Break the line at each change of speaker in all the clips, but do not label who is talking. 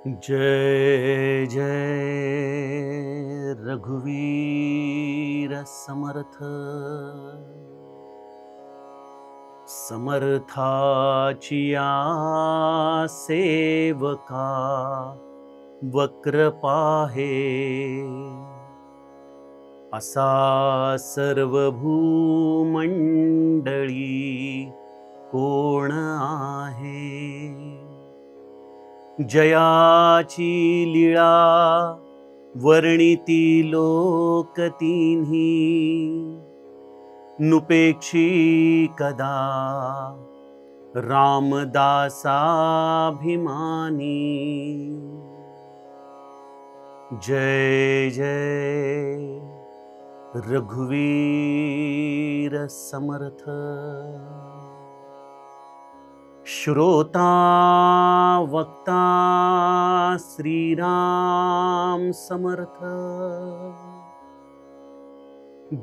जय जय रघुवीर समर्थ। समर्थाचिया सेवका वक्र पाहे, असा सर्वभूमंडळी कोण आहे। जयाची लीळा वर्णिती लोक तिन्ही, नुपेक्षी कदा रामदासाभिमानी। जय जय रघुवीर समर्थ। श्रोता वक्ता श्रीराम समर्थ।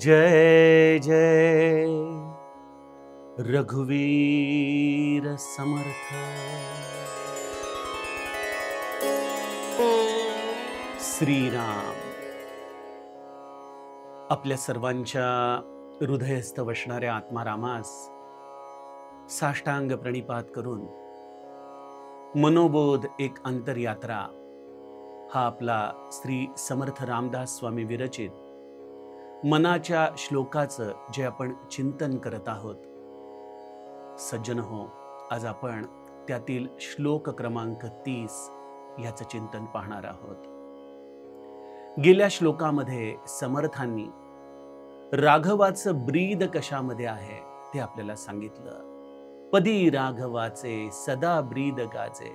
जय जय रघुवीर समर्थ। श्रीराम आपल्या सर्वांच्या हृदयस्थ वसणाऱ्या आत्मारामास साष्टांग प्रणिपात करून मनोबोध एक अंतरयात्रा हा आपला श्री समर्थ रामदास स्वामी विरचित मनाच्या श्लोकाचं जे आपण चिंतन करत आहोत। सज्जन हो, आज आपण त्यातील श्लोक क्रमांक 30 याचं चिंतन पाहणार आहोत। गेल्या श्लोकामध्ये समर्थांनी राघवाचं ब्रीद कशामध्ये आहे ते आपल्याला सांगितलं। पदी राघवाचे सदा ब्रीद गाजे,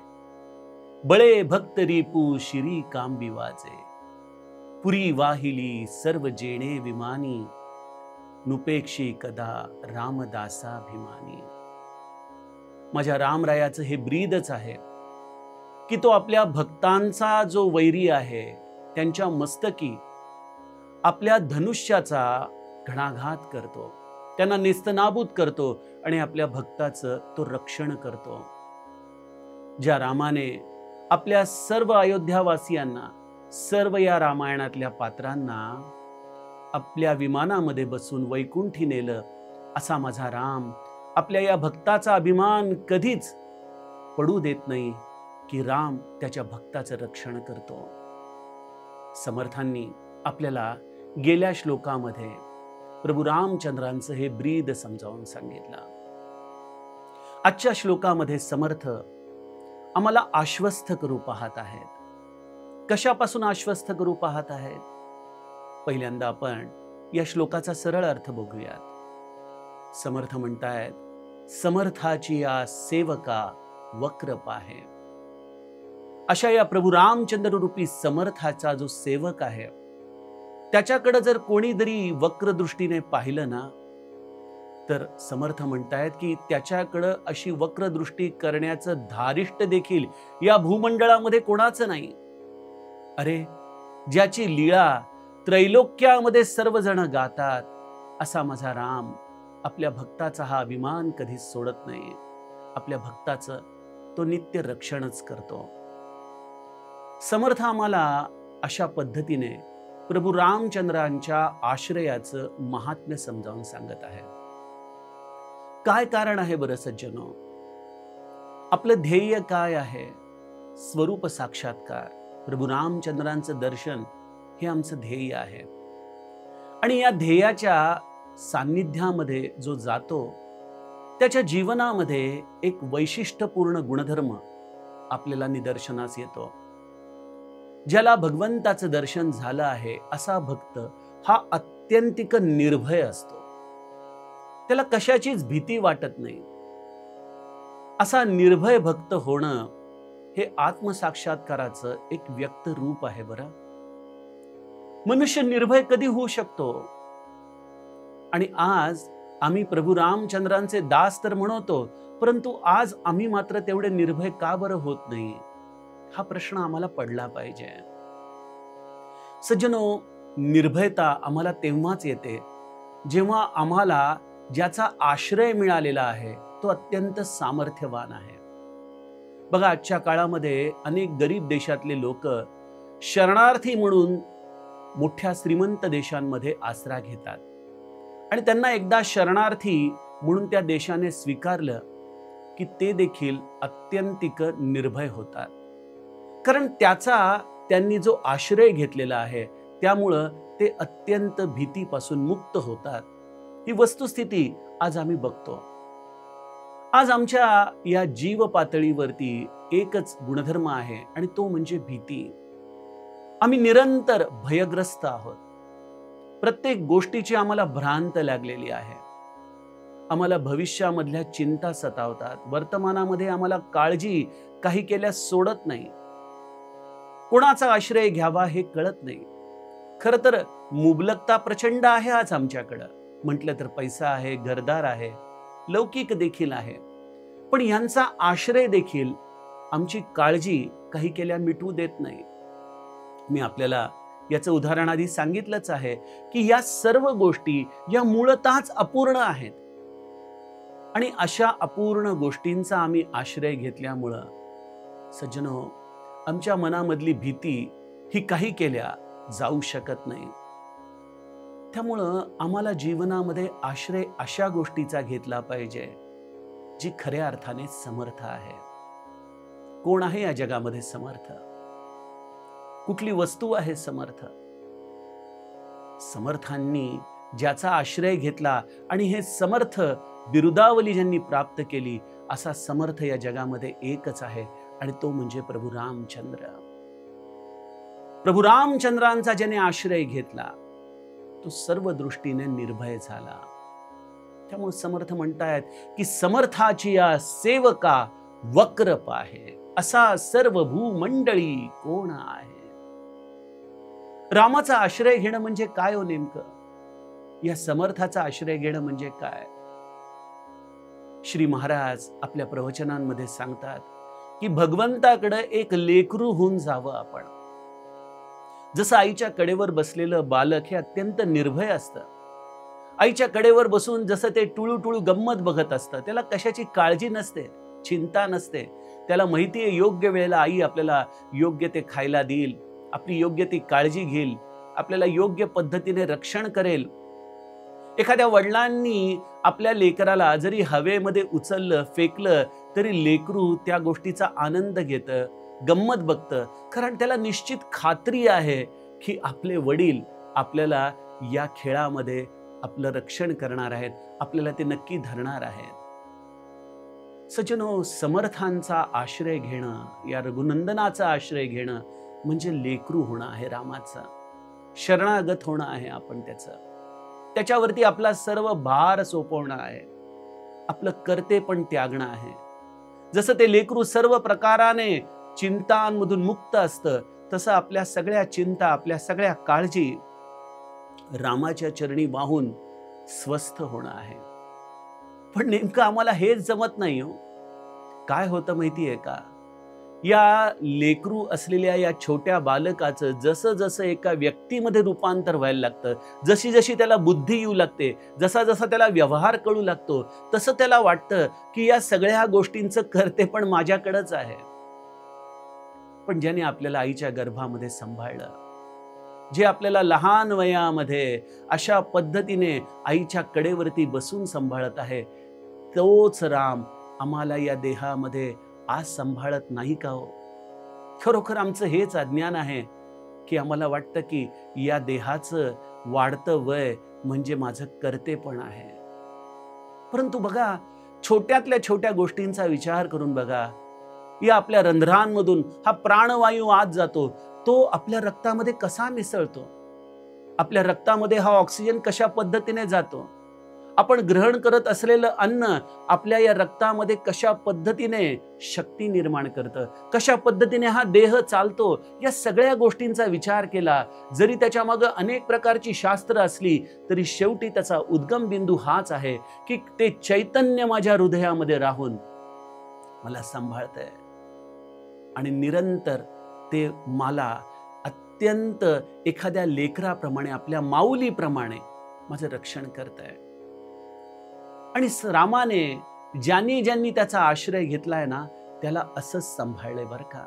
बळे भक्त रिपू शिरी कांबिवाचे। पुरी वाहिली सर्व जेणे विमानी, नुपेक्षी कदा रामदासाभिमानी। माझ्या रामरायाचं हे ब्रीदच आहे की तो आपल्या भक्तांचा जो वैरी आहे त्यांच्या मस्तकी आपल्या धनुष्याचा घणाघात करतो, त्यांना नेस्तनाबूत करतो आणि आपल्या भक्ताचं तो रक्षण करतो। ज्या रामाने आपल्या सर्व अयोध्यावासियांना, सर्व या रामायणातल्या पात्रांना आपल्या विमानामध्ये बसून वैकुंठी नेलं, असा माझा राम आपल्या या भक्ताचा अभिमान कधीच पडू देत नाही की राम त्याच्या भक्ताचं रक्षण करतो। समर्थांनी आपल्याला गेल्या श्लोकामध्ये प्रभू रामचंद्रांचं हे ब्रीद समजावून सांगितलं। आजच्या श्लोकामध्ये समर्थ आम्हाला आश्वस्त करू पाहत आहेत। कशापासून आश्वस्त करू पाहत आहेत? पहिल्यांदा आपण या श्लोकाचा सरळ अर्थ बघूयात। समर्थ म्हणतायत, समर्थाची या सेवका वक्र पाहे। अशा या प्रभू रामचंद्र रूपी समर्थाचा जो सेवक आहे त्याच्याकडे जर कोणी जरी वक्र दृष्टीने पाहिलं ना, तर समर्थ म्हणतायत की त्याच्याकडे अशी वक्र दृष्टी करण्याचं धारिष्ट देखील या भूमंडळामध्ये कोणाचं नाही। अरे, ज्याची लीळा त्रैलोक्यामध्ये सर्वजण गातात, असा माझा राम आपल्या भक्ताचा हा अभिमान कधीच सोडत नाही। आपल्या भक्ताचं तो नित्य रक्षणच करतो। समर्थ आम्हाला अशा पद्धतीने प्रभू रामचंद्रांच्या आश्रयाचं महात्म्य समजावून सांगत आहे। काय कारण आहे बरं सज्जनो? आपलं ध्येय काय आहे? स्वरूप साक्षात्कार, प्रभू रामचंद्रांचं दर्शन हे आमचं ध्येय आहे। आणि या ध्येयाच्या सान्निध्यामध्ये जो जातो त्याच्या जीवनामध्ये एक वैशिष्ट्यपूर्ण गुणधर्म आपल्याला निदर्शनास येतो। ज्याला भगवंताचं दर्शन झालं आहे असा भक्त हा अत्यंतिक निर्भय असतो। त्याला कशाचीच भीती वाटत नाही। असा निर्भय भक्त होणं हे आत्मसाक्षात्काराचं एक व्यक्त रूप आहे बरं। मनुष्य निर्भय कधी होऊ शकतो? आणि आज आम्ही प्रभू रामचंद्रांचे दास तर म्हणतो, परंतु आज आम्ही मात्र तेवढे निर्भय का बरं होत नाही? हा प्रश्न आम्हाला पडला पाहिजे। सज्जनो, निर्भयता आम्हाला तेव्हाच येते जेव्हा आम्हाला ज्याचा आश्रय मिळालेला आहे तो अत्यंत सामर्थ्यवान आहे। बघा, आजच्या काळामध्ये अनेक गरीब देशातले लोक शरणार्थी म्हणून मोठ्या श्रीमंत देशांमध्ये आसरा घेतात आणि त्यांना एकदा शरणार्थी म्हणून त्या देशाने स्वीकारलं की ते देखील अत्यंतिक निर्भय होतात, कारण त्यांनी जो आश्रय घेतलेला आहे त्यामुळं ते अत्यंत भीतीपासून मुक्त होतात. ही वस्तुस्थिती आज आम्ही बघतो. आज आमच्या या जीव पातळीवरती एकच गुणधर्म आहे आणि तो म्हणजे भीती. आम्ही निरंतर भयग्रस्त आहोत. प्रत्येक गोष्टीची आम्हाला भ्रांत लागलेली आहे. आम्हाला भविष्यामधल्या चिंता सतावतात. वर्तमानामध्ये आम्हाला काळजी काही केल्यास सोडत नाही. कोणाचा आश्रय घ्यावा हे कळत नाही. खरं तर मुबलकता प्रचंड आहे आज आमच्याकडं. म्हटलं तर पैसा आहे, घरदार आहे, लौकिक देखील आहे, पण यांचा आश्रय देखील आमची काळजी काही केल्या मिटवू देत नाही. मी आपल्याला याचं उदाहरण आधी सांगितलंच आहे की या सर्व गोष्टी या मूळतःच अपूर्ण आहेत आणि अशा अपूर्ण गोष्टींचा आम्ही आश्रय घेतल्यामुळं सज्जनो, आमच्या मनामधली भीती ही काही केल्या जाऊ शकत नाही. त्यामुळं आम्हाला जीवनामध्ये आश्रय अशा गोष्टीचा घेतला पाहिजे जी खऱ्या अर्थाने समर्थ आहे. कोण आहे या जगामध्ये समर्थ? कुठली वस्तू आहे समर्थ? समर्थांनी ज्याचा आश्रय घेतला आणि हे समर्थ बिरुदावली ज्यांनी प्राप्त केली, असा समर्थ या जगामध्ये एकच आहे आणि तो म्हणजे प्रभू रामचंद्र. प्रभू रामचंद्रांचा ज्याने आश्रय घेतला तो सर्व दृष्टीने निर्भय झाला. त्यामुळे समर्थ म्हणतायत की समर्थाची या सेवका वक्र पाहे, असा सर्व भूमंडळी कोण आहे. रामाचा आश्रय घेणं म्हणजे काय हो नेमकं? या समर्थाचा आश्रय घेणं म्हणजे काय? श्री महाराज आपल्या प्रवचनांमध्ये सांगतात की भगवंताकडे एक लेकरू होऊन जावं आपण. जसं आईच्या कडेवर बसलेलं बालक हे अत्यंत निर्भय असतं. आईच्या कडेवर बसून जसं ते टुळू टुळू गंमत बघत असतं, त्याला कशाची काळजी नसते, चिंता नसते. त्याला माहिती आहे योग्य वेळेला आई आपल्याला योग्य ते खायला देईल, आपली योग्य ती काळजी घेईल, आपल्याला योग्य पद्धतीने रक्षण करेल. एखाद्या वडिलांनी आपल्या लेकराला जरी हवेमध्ये उचललं, फेकलं, तरी लेकरू त्या गोष्टीचा आनंद घेतं, गंमत बघतं, कारण त्याला निश्चित खात्री आहे की आपले वडील आपल्याला या खेळामध्ये आपलं रक्षण करणार आहेत, आपल्याला ते नक्की धरणार आहेत. सज्जनो, समर्थांचा आश्रय घेणं, या रघुनंदनाचा आश्रय घेणं म्हणजे लेकरू होणं आहे रामाचं. शरणागत होणं आहे आपण त्याच्यावरती आपला सर्व भार सोपवणं आहे, आपलं कर्ते पण त्यागणं आहे. जसं ते लेकरू सर्व प्रकाराने चिंतांमधून मुक्त असतं, तसं आपल्या सगळ्या चिंता, आपल्या सगळ्या काळजी रामाच्या चरणी वाहून स्वस्थ होणं आहे. पण नेमकं आम्हाला हेच जमत नाही हो. काय होतं माहितीये का? या लेकरू असलेल्या या छोट्या बालकाचं जसं जसं एका व्यक्तीमध्ये रूपांतर व्हायला लागतं, जशी जशी त्याला बुद्धी येऊ लागते, जसा जसा त्याला व्यवहार कळू लागतो, तसं त्याला वाटतं की या सगळ्या गोष्टींचं कर्ते पण माझ्याकडेच आहे. पण ज्याने आपल्याला आईच्या गर्भामध्ये सांभाळलं, जे आपल्याला लहान वयामध्ये अशा पद्धतीने आईच्या कडेवरती बसून सांभाळत आहे, तोच राम आम्हाला या देहामध्ये आज सांभाळत नाही का हो? खरोखर आमचं हेच अज्ञान आहे की आम्हाला वाटतं की या देहाचं वाढतं वय म्हणजे माझं कर्तेपण आहे. परंतु बघा, छोट्यातल्या छोट्या गोष्टींचा विचार करून बघा. या आपल्या रंध्रांमधून हा प्राणवायू आत जातो, तो आपल्या रक्तामध्ये कसा मिसळतो, आपल्या रक्तामध्ये हा ऑक्सिजन कशा पद्धतीने जातो, आपण ग्रहण करत असलेलं अन्न आपल्या या रक्तामध्ये कशा पद्धतीने शक्ती निर्माण करतं, कशा पद्धतीने हा देह चालतो, या सगळ्या गोष्टींचा विचार केला, जरी त्याच्या मागे अनेक प्रकारची शास्त्र असली तरी शेवटी त्याचा उद्गम बिंदू हाच आहे की ते चैतन्य माझ्या हृदयामध्ये राहून मला सांभाळतंय आणि निरंतर ते मला अत्यंत एखाद्या लेकराप्रमाणे, आपल्या माऊलीप्रमाणे माझं रक्षण करतंय. आणि रामाने ज्यांनी ज्यांनी त्याचा आश्रय घेतलाय ना, त्याला असंच सांभाळलंय बरं का.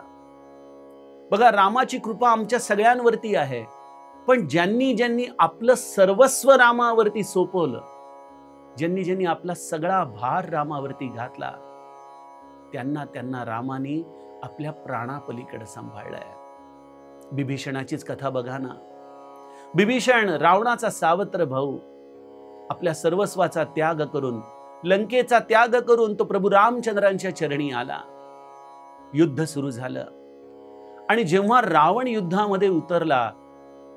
बघा, रामाची कृपा आमच्या सगळ्यांवरती आहे, पण ज्यांनी ज्यांनी आपलं सर्वस्व रामावरती सोपवलं, ज्यांनी ज्यांनी आपला सगळा भार रामावरती घातला, त्यांना त्यांना रामाने आपल्या प्राणापलीकडे सांभाळलंय. बिभीषणाचीच कथा बघा ना. बिभीषण रावणाचा सावत्र भाऊ, आपल्या सर्वस्वाचा त्याग करून, लंकेचा त्याग करून तो प्रभू रामचंद्रांच्या चरणी आला. युद्ध सुरू झालं आणि जेव्हा रावण युद्धामध्ये उतरला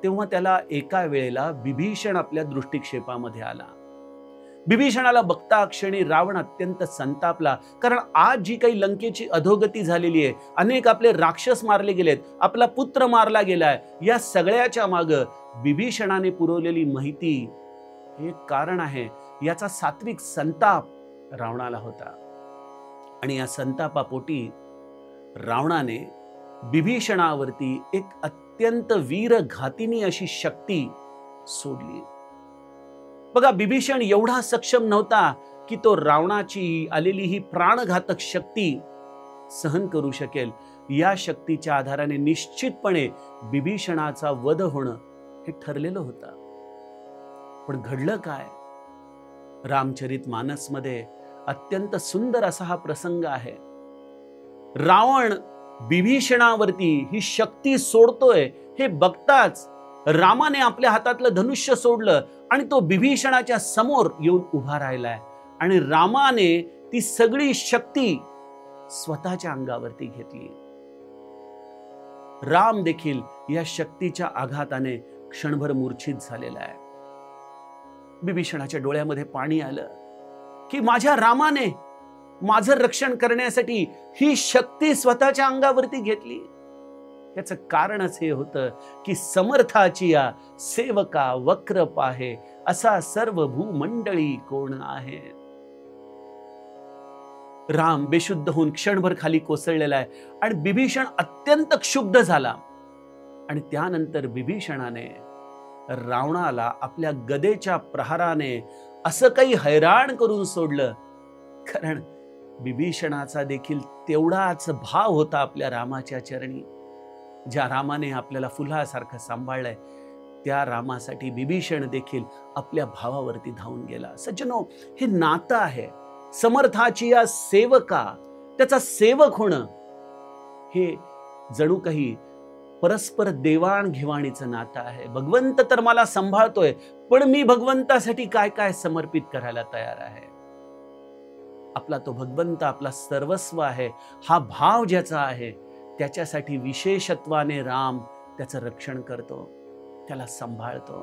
तेव्हा त्याला एका वेळेला बिभीषण आपल्या दृष्टिक्षेपामध्ये आला. बिभीषणाला बघता क्षणी रावण अत्यंत संतापला, कारण आज जी काही लंकेची अधोगती झालेली आहे, अनेक आपले राक्षस मारले गेलेत, आपला पुत्र मारला गेलाय, या सगळ्याच्या माग बिभीषणाने पुरवलेली माहिती हे कारण आहे. याचा सात्विक संताप रावणाला होता आणि या संतापापोटी रावणाने बिभीषणावरती एक अत्यंत वीरघातिनी अशी शक्ती सोडली. बघा, बिभीषण एवढा सक्षम नव्हता की तो रावणाची आलेली ही प्राणघातक शक्ती सहन करू शकेल. या शक्तीच्या आधाराने निश्चितपणे बिभीषणाचा वध होणं हे ठरलेलं होतं. पण घडलं काय? रामचरितमानसमध्ये अत्यंत सुंदर असा हा प्रसंग आहे. रावण बिभीषणावरती ही शक्ती सोडतोय हे बघताच रामाने आपल्या हातातलं धनुष्य सोडलं आणि तो बिभीषणाच्या समोर येऊन उभा राहिलाय आणि रामाने ती सगळी शक्ती स्वतःच्या अंगावरती घेतली. राम देखील या शक्तीच्या आघाताने क्षणभर मूर्छित झालेला आहे. बिभीषणाच्या डोळ्यामध्ये पाणी आलं की माझ्या रामाने माझं रक्षण करण्यासाठी ही शक्ती स्वतःच्या अंगावरती घेतली. याचं कारणच हे होतं की समर्थाची या सेवका वक्र पाहे, असा सर्व भूमंडळी कोण आहे. राम बेशुद्ध होऊन क्षणभर खाली कोसळलेला आहे आणि बिभीषण अत्यंत क्षुब्ध झाला आणि त्यानंतर बिभीषणाने रावणाला आपल्या गदेच्या प्रहाराने असं काही हैराण करून सोडलं, कारण बिभीषणाचा देखील तेवढाच भाव होता आपल्या रामाच्या चरणी. ज्या रामाने आपल्याला फुलासारखं सांभाळलंय, त्या रामासाठी बिभीषण देखील आपल्या भावावरती धावून गेला. सज्जनो, हे नातं आहे. समर्थाची या सेवका, त्याचा सेवक होणं हे जणू काही परस्पर देवाणघेवाणीचं नातं आहे. भगवंत तर मला सांभाळतोय, पण मी भगवंतासाठी काय काय समर्पित करायला तयार आहे. आपला तो भगवंत आपला सर्वस्व आहे, हा भाव ज्याचा आहे त्याच्यासाठी विशेषत्वाने राम त्याचं रक्षण करतो, त्याला सांभाळतो.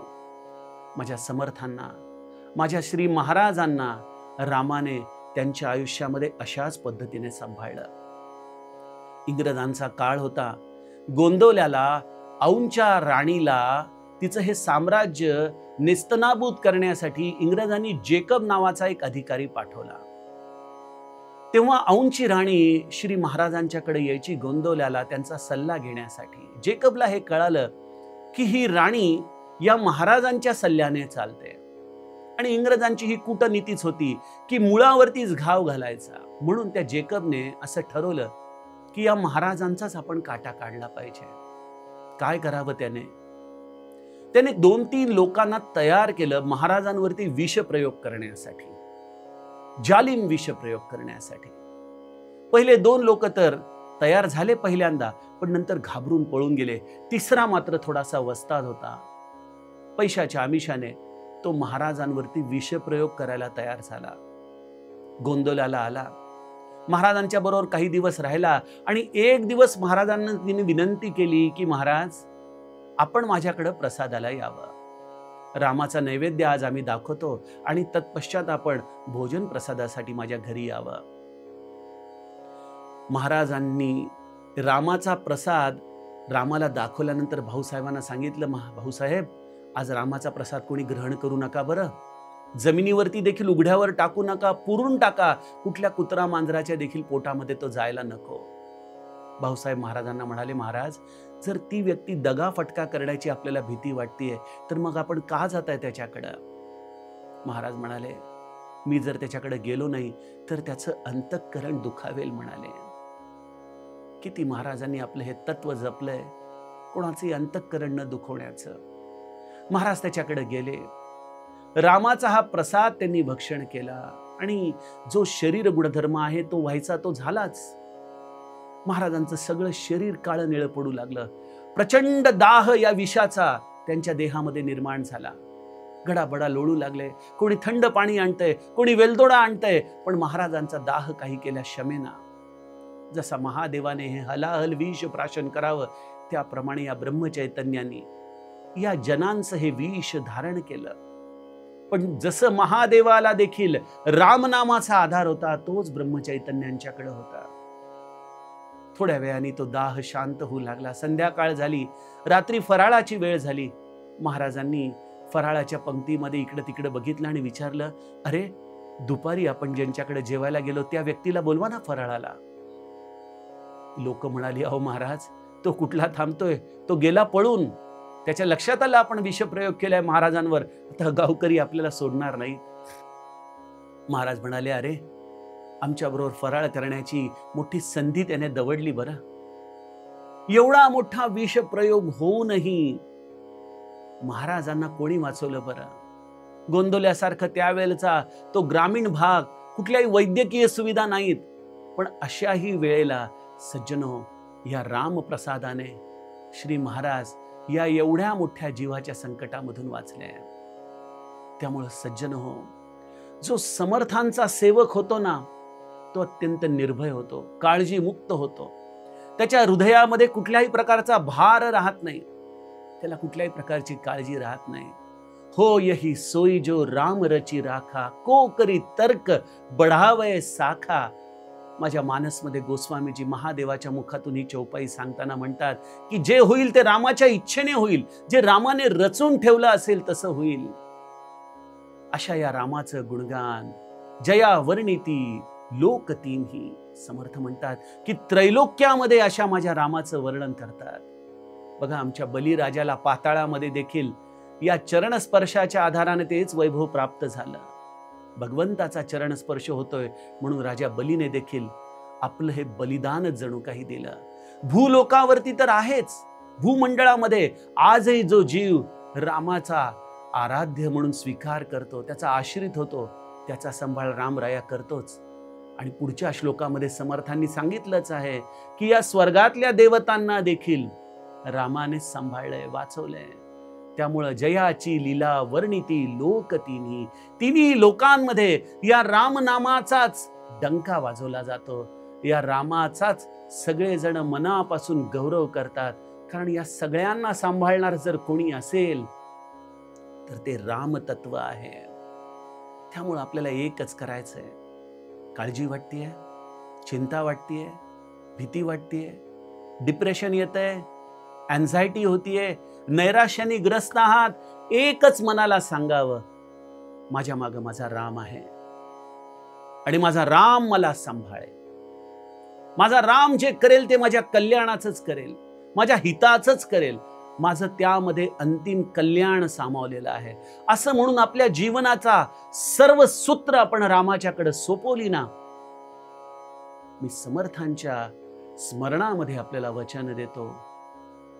माझ्या समर्थांना, माझ्या श्री महाराजांना रामाने त्यांच्या आयुष्यामध्ये अशाच पद्धतीने सांभाळलं. इंग्रजांचा काळ होता. गोंदवल्याला औंधच्या राणीला तिचं हे साम्राज्य नेस्तनाबूत करण्यासाठी इंग्रजांनी जेकब नावाचा एक अधिकारी पाठवला. तेव्हा औंधची राणी श्री महाराजांच्याकडे यायची गोंदवल्याला त्यांचा सल्ला घेण्यासाठी. जेकबला हे कळालं की ही राणी या महाराजांच्या सल्ल्याने चालते आणि इंग्रजांची ही कूटनीतीच होती की मुळावरतीच घाव घालायचा. म्हणून त्या जेकबने असं ठरवलं की या महाराजांचाच आपण काटा काढला पाहिजे. काय करावं त्याने 2-3 लोकांना तयार केलं महाराजांवरती विषप्रयोग करण्यासाठी, जालिम विषप्रयोग करण्यासाठी. पहिले 2 लोक तर तयार झाले पहिल्यांदा, पण नंतर घाबरून पळून गेले. तिसरा मात्र थोडासा वस्ताद होता. पैशाच्या आमिषाने तो महाराजांवरती विषप्रयोग करायला तयार झाला. गोंदवल्याला आला, महाराजांच्या बरोबर काही दिवस राहिला आणि एक दिवस महाराजांना तिने विनंती केली की महाराज, आपण माझ्याकडे प्रसादाला यावं. रामाचा नैवेद्य आज आम्ही दाखवतो आणि तत्पश्चात आपण भोजन प्रसादासाठी माझ्या घरी यावं. महाराजांनी रामाचा प्रसाद रामाला दाखवल्यानंतर भाऊसाहेबांना सांगितलं, भाऊसाहेब, आज रामाचा प्रसाद कोणी ग्रहण करू नका बरं. जमिनीवरती देखील उघड्यावर टाकू नका, पुरून टाका. कुठल्या कुत्रा मांजराच्या देखील पोटामध्ये तो जायला नको. भाऊसाहेब महाराजांना म्हणाले, महाराज, जर ती व्यक्ती दगा फटका करण्याची आपल्याला भीती वाटतेय तर मग आपण का जाताय त्याच्याकडं? महाराज म्हणाले, मी जर त्याच्याकडे गेलो नाही तर त्याचं अंतःकरण दुखावेल म्हणाले. किती महाराजांनी आपलं हे तत्व जपलंय, कोणाचंही अंतःकरण न दुखवण्याचं. महाराज त्याच्याकडे गेले. रामाचा हा प्रसाद त्यांनी भक्षण केला आणि जो शरीर गुणधर्म आहे तो व्हायचा तो झालाच. महाराजांचं सगळं शरीर काळं निळं पडू लागलं. प्रचंड दाह या विषाचा त्यांच्या देहामध्ये निर्माण झाला. गडाबडा लोळू लागले. कोणी थंड पाणी आणतंय, कोणी वेलदोडा आणतंय, पण महाराजांचा दाह काही केल्या शमेना. जसा महादेवाने हे हलाहल विष प्राशन करावं, त्याप्रमाणे या ब्रह्मचैतन्याने या जनांचं हे विष धारण केलं. पण जसं महादेवाला देखील रामनामाचा आधार होता, तोच ब्रह्मचैतन्यांच्याकडे होता. थोड्या वेळाने तो दाह शांत होऊ लागला. संध्याकाळ झाली, रात्री फराळाची वेळ झाली. महाराजांनी फराळाच्या पंक्तीमध्ये इकडे तिकडे बघितलं आणि विचारलं, अरे दुपारी आपण ज्यांच्याकडे जेवायला गेलो त्या व्यक्तीला बोलवा ना फराळाला. लोक म्हणाली, अहो महाराज, तो कुठला थांबतोय, तो गेला पळून. त्याच्या लक्षात आलं आपण विषप्रयोग केलाय महाराजांवर, आता गावकरी आपल्याला सोडणार नाही. महाराज म्हणाले, अरे आमच्या बरोबर फराळ करण्याची मोठी संधी त्याने दवडली बरं. एवढा मोठा विषप्रयोग होऊनही महाराजांना कोणी वाचवलं बरं. गोंदवल्यासारखं त्यावेळेचा तो ग्रामीण भाग, कुठल्याही वैद्यकीय सुविधा नाहीत, पण अशाही वेळेला सज्जनो, या रामप्रसादाने श्री महाराज या एवढ्या मोठ्या जीवाच्या संकटामधून वाचले. त्यामुळे सज्जन हो, जो समर्थांचा सेवक होतो ना, तो अत्यंत निर्भय होतो, काळजीमुक्त होतो. त्याच्या हृदयामध्ये कुठल्याही प्रकारचा भार राहत नाही, त्याला कुठल्याही प्रकारची काळजी राहत नाही. हो यही सोई जो राम रची राखा, को करी तर्क बढावय साखा. माझ्या मानसमध्ये गोस्वामीजी महादेवाच्या मुखातून ही चौपाई सांगताना म्हणतात की जे होईल ते रामाच्या इच्छेने होईल, जे रामाने रचून ठेवलं असेल तसं होईल. अशा या रामाचं गुणगान जया वर्णिती लोक तीनही. समर्थ म्हणतात की त्रैलोक्यामध्ये अशा माझ्या रामाचं वर्णन करतात. बघा, आमच्या बलिराजाला पाताळामध्ये देखील या चरणस्पर्शाच्या आधाराने तेच वैभव प्राप्त झालं. भगवंताचा चरणस्पर्श होतोय म्हणून राजा बलीने देखील आपलं हे बलिदान जणू काही दिलं. भूलोकावरती तर आहेच, भूमंडळामध्ये आजही जो जीव रामाचा आराध्य म्हणून स्वीकार करतो, त्याचा आश्रित होतो, त्याचा सांभाळ रामराया करतोच. आणि पुढच्या श्लोकामध्ये समर्थांनी सांगितलंच आहे की या स्वर्गातल्या देवतांना देखील रामाने सांभाळलंय, वाचवलंय. त्यामुळं जयाची लीला वर्णिती लोक तिन्ही. तिन्ही लोकांमध्ये या रामनामाचाच डंका वाजवला जातो, या रामाचाच सगळेजण मनापासून गौरव करतात. कारण या सगळ्यांना सांभाळणार जर कोणी असेल तर ते रामतत्व आहे. त्यामुळं आपल्याला एकच करायचंय. काळजी वाटतेय, चिंता वाटतेय, भीती वाटतेय, डिप्रेशन येतंय, अँझायटी होतीये, नैराश्याने ग्रस्त आहात, एकच मनाला सांगावं, माझ्या मागं माझा राम आहे आणि माझा राम मला सांभाळेल. माझा राम जे करेल ते माझ्या कल्याणाचंच करेल, माझ्या हिताचंच करेल. माझं त्यामध्ये अंतिम कल्याण सामावलेलं आहे. असं म्हणून आपल्या जीवनाचा सर्व सूत्र आपण रामाच्याकडे सोपवली ना. मी समर्थांच्या स्मरणामध्ये आपल्याला वचन देतो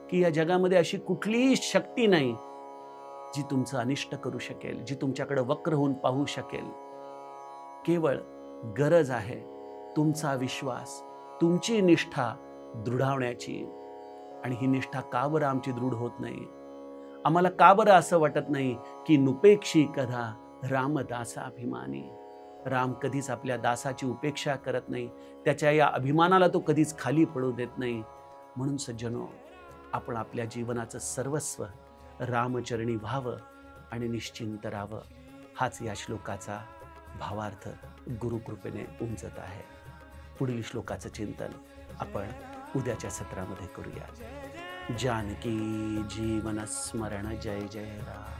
की या जगामध्ये अशी कुठलीही शक्ती नाही जी तुमचं अनिष्ट करू शकेल, जी तुमच्याकडे वक्र होऊन पाहू शकेल. केवळ गरज आहे तुमचा विश्वास, तुमची निष्ठा दृढवण्याची. आणि ही निष्ठा का बरं आमची दृढ होत नाही? आम्हाला का बरं असं वाटत नाही की नुपेक्षी कधा रामदासाभिमानी. राम कधीच आपल्या दासाची उपेक्षा करत नाही, त्याच्या या अभिमानाला तो कधीच खाली पडू देत नाही. म्हणून सज्जनो, आपण आपल्या जीवनाचं सर्वस्व रामचरणी व्हावं आणि निश्चिंत राहावं. हाच या श्लोकाचा भावार्थ गुरुकृपेने उमजत आहे. पुढील श्लोकाचं चिंतन आपण उद्याच्या सत्रामध्ये करूया. जानकी जीवन स्मरण. जय जय राम.